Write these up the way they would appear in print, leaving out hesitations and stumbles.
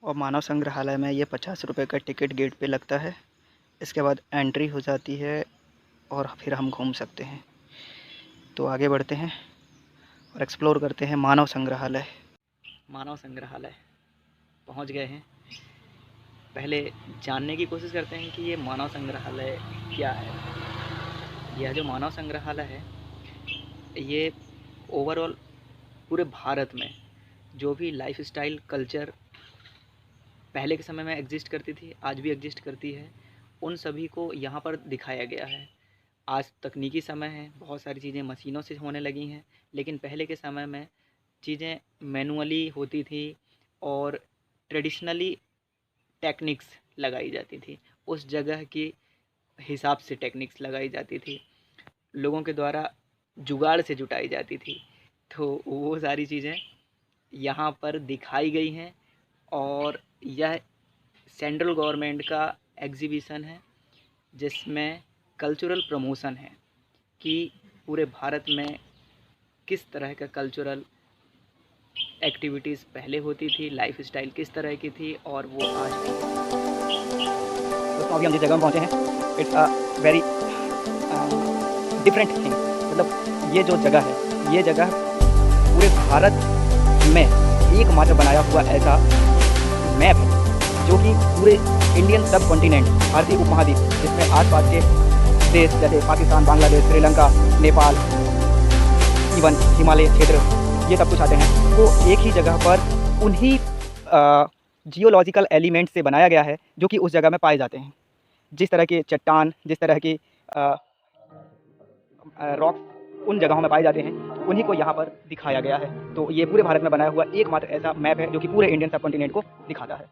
और मानव संग्रहालय में ये 50 रुपये का टिकट गेट पे लगता है। इसके बाद एंट्री हो जाती है और फिर हम घूम सकते हैं। तो आगे बढ़ते हैं और एक्सप्लोर करते हैं मानव संग्रहालय। मानव संग्रहालय पहुंच गए हैं। पहले जानने की कोशिश करते हैं कि ये मानव संग्रहालय क्या है। यह जो मानव संग्रहालय है ये ओवरऑल पूरे भारत में जो भी लाइफस्टाइल कल्चर पहले के समय में एग्जिस्ट करती थी, आज भी एग्जिस्ट करती है, उन सभी को यहाँ पर दिखाया गया है। आज तकनीकी समय है, बहुत सारी चीज़ें मशीनों से होने लगी हैं, लेकिन पहले के समय में चीज़ें मैनुअली होती थी और ट्रेडिशनली टेक्निक्स लगाई जाती थी। उस जगह के हिसाब से टेक्निक्स लगाई जाती थी, लोगों के द्वारा जुगाड़ से जुटाई जाती थी। तो वो सारी चीज़ें यहाँ पर दिखाई गई हैं और यह सेंट्रल गवर्नमेंट का एग्जीबिशन है जिसमें कल्चरल प्रमोशन है कि पूरे भारत में किस तरह का कल्चरल एक्टिविटीज़ पहले होती थी, लाइफस्टाइल किस तरह की थी और वो आज भी। दोस्तों अभी हम जिस जगह में पहुँचे हैं it's a very different thing. मतलब ये जो जगह है, ये जगह पूरे भारत में एकमात्र बनाया हुआ ऐसा मैप है जो कि पूरे इंडियन सब कॉन्टिनेंट, भारतीय उपमहाद्वीप, जिसमें आसपास के देश जैसे पाकिस्तान, बांग्लादेश, श्रीलंका, नेपाल, इवन हिमालय क्षेत्र, ये सब कुछ आते हैं, वो एक ही जगह पर उन्हीं जियोलॉजिकल एलिमेंट से बनाया गया है जो कि उस जगह में पाए जाते हैं। जिस तरह के चट्टान, जिस तरह की रॉक्स उन जगहों में पाए जाते हैं, उन्हीं को यहाँ पर दिखाया गया है। तो ये पूरे भारत में बनाया हुआ एकमात्र ऐसा मैप है जो कि पूरे इंडियन सब कॉन्टिनेंट को दिखाता है।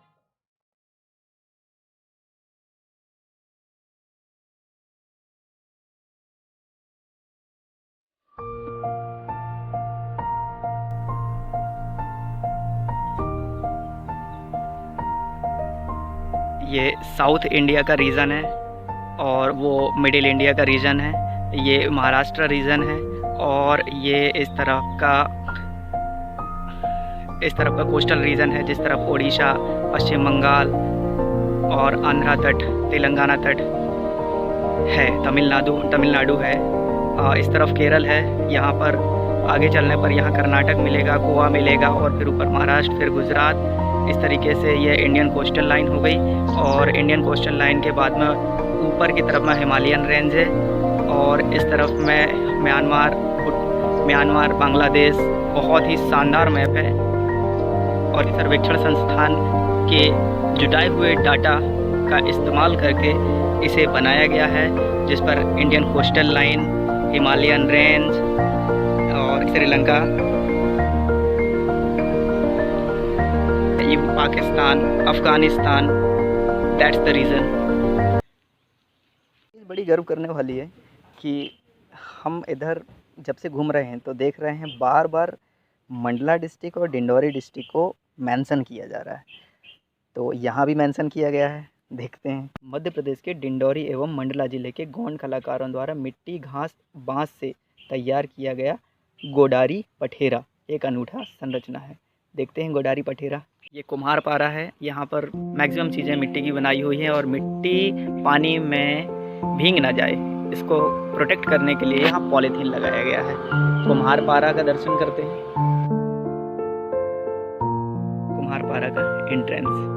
ये साउथ इंडिया का रीजन है और वो मिडिल इंडिया का रीजन है, ये महाराष्ट्र रीजन है और ये इस तरफ का कोस्टल रीजन है, जिस तरफ उड़ीसा, पश्चिम बंगाल और आंध्रा तट, तेलंगाना तट है, तमिलनाडु है, इस तरफ केरल है। यहाँ पर आगे चलने पर यहाँ कर्नाटक मिलेगा, गोवा मिलेगा और फिर ऊपर महाराष्ट्र, फिर गुजरात। इस तरीके से ये इंडियन कोस्टल लाइन हो गई और इंडियन कोस्टल लाइन के बाद में ऊपर की तरफ में हिमालयन रेंज है और इस तरफ में म्यांमार, बांग्लादेश। बहुत ही शानदार मैप है और सर्वेक्षण संस्थान के जुटाए हुए डाटा का इस्तेमाल करके इसे बनाया गया है, जिस पर Indian coastal line, Himalayan range और Sri Lanka, Pakistan, Afghanistan, that's the reason. बड़ी गर्व करने वाली है कि हम इधर जब से घूम रहे हैं तो देख रहे हैं बार बार मंडला डिस्ट्रिक्ट और डिंडौरी डिस्ट्रिक्ट को मेंशन किया जा रहा है। तो यहाँ भी मेंशन किया गया है, देखते हैं। मध्य प्रदेश के डिंडौरी एवं मंडला जिले के गोंड कलाकारों द्वारा मिट्टी, घास, बांस से तैयार किया गया गोडारी पठेरा एक अनूठा संरचना है। देखते हैं गोडारी पठेरा। ये कुम्हार पारा है, यहाँ पर मैक्सिमम चीज़ें मिट्टी की बनाई हुई हैं और मिट्टी पानी में भीग ना जाए, इसको प्रोटेक्ट करने के लिए यहाँ पॉलीथीन लगाया गया है। कुम्हार पारा का दर्शन करते हैं। कुम्हार पारा का एंट्रेंस।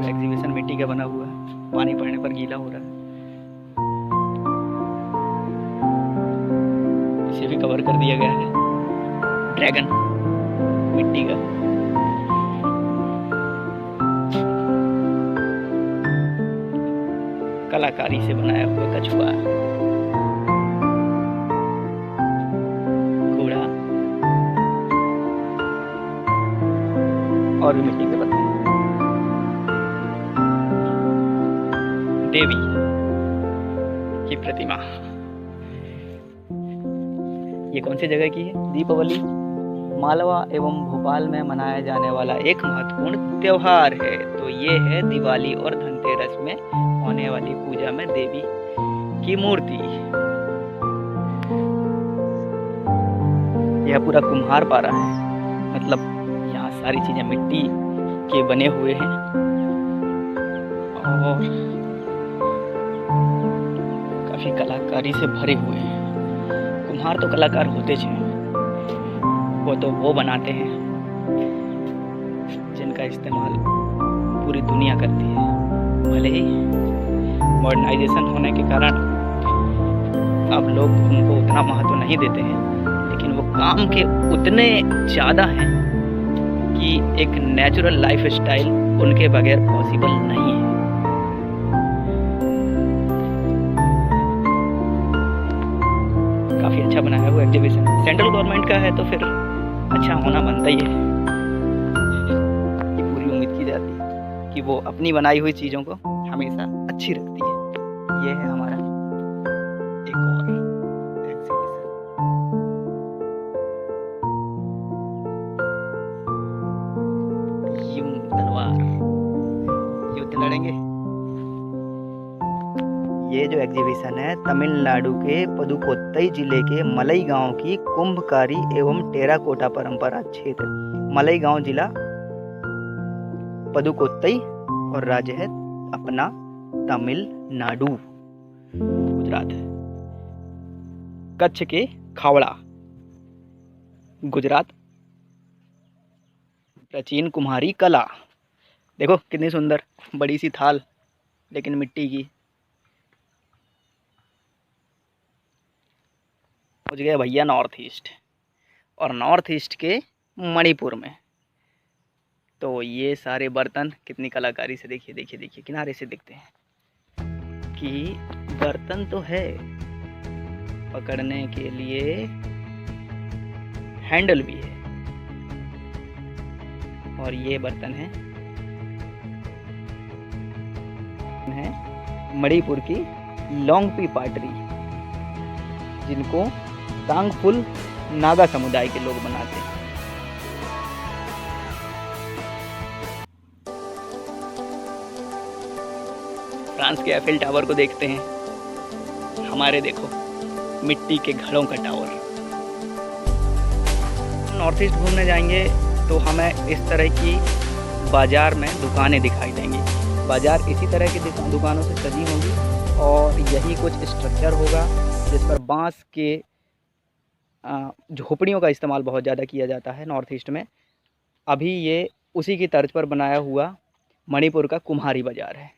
एग्जीबिशन मिट्टी का बना हुआ है, पानी पड़ने पर गीला हो रहा है। इसे भी कवर कर दिया गया है। ड्रैगन मिट्टी का। कलाकारी से बनाया हुआ कछुआ, घोड़ा और भी मिट्टी के पत्ते। देवी की प्रतिमा। ये कौन सी जगह की है? दीपावली मालवा एवं भोपाल में मनाया जाने वाला एक महत्वपूर्ण त्यौहार है। तो ये है दिवाली और धनतेरस में होने वाली पूजा में देवी की मूर्ति। यह पूरा कुम्हार पारा है, मतलब यहाँ सारी चीजें मिट्टी के बने हुए हैं और काफी कलाकारी से भरे हुए हैं। कुम्हार तो कलाकार होते थे, वो तो वो बनाते हैं जिनका इस्तेमाल पूरी दुनिया करती है। भले ही मॉडर्नाइजेशन होने के कारण अब लोग उनको उतना महत्व नहीं देते हैं, लेकिन वो काम के उतने ज़्यादा हैं कि एक नेचुरल लाइफ स्टाइल उनके बगैर पॉसिबल नहीं है। काफ़ी अच्छा बनाया हुआ एग्जीबिशन, सेंट्रल गवर्नमेंट का है तो फिर अच्छा होना बनता ही है। ये पूरी उम्मीद की जाती है कि वो अपनी बनाई हुई चीज़ों को हमेशा अच्छी रखती है। ये है हमारा एक और एग्जीबिशन। तलवार युद्ध लड़ेंगे। ये जो एग्जीबिशन है तमिलनाडु के पदुकोत्तई जिले के मलई गांव की कुंभकारी एवं टेराकोटा परंपरा क्षेत्र, मलई गांव जिला पदुकोत्तई और राज्य है अपना तमिलनाडु, गुजरात है। कच्छ के खावड़ा, गुजरात। प्राचीन कुम्हारी कला, देखो कितनी सुंदर बड़ी सी थाल लेकिन मिट्टी की। पहुंच गए भैया नॉर्थ ईस्ट, और नॉर्थ ईस्ट के मणिपुर में। तो ये सारे बर्तन कितनी कलाकारी से, देखिए देखिए देखिए किनारे से दिखते हैं कि बर्तन तो है, पकड़ने के लिए हैंडल भी है। और ये बर्तन है मणिपुर की लोंगपी पाटरी, जिनको तांगफुल नागा समुदाय के लोग बनाते हैं। फ्रांस के एफिल टावर को देखते हैं, हमारे देखो मिट्टी के घड़ों का टावर। नॉर्थ ईस्ट घूमने जाएंगे तो हमें इस तरह की बाज़ार में दुकानें दिखाई देंगी। बाज़ार इसी तरह की दुकानों से सजी होंगी और यही कुछ स्ट्रक्चर होगा जिस पर बांस के झोपड़ियों का इस्तेमाल बहुत ज़्यादा किया जाता है नॉर्थ ईस्ट में। अभी ये उसी की तर्ज पर बनाया हुआ मणिपुर का कुम्हारी बाज़ार है।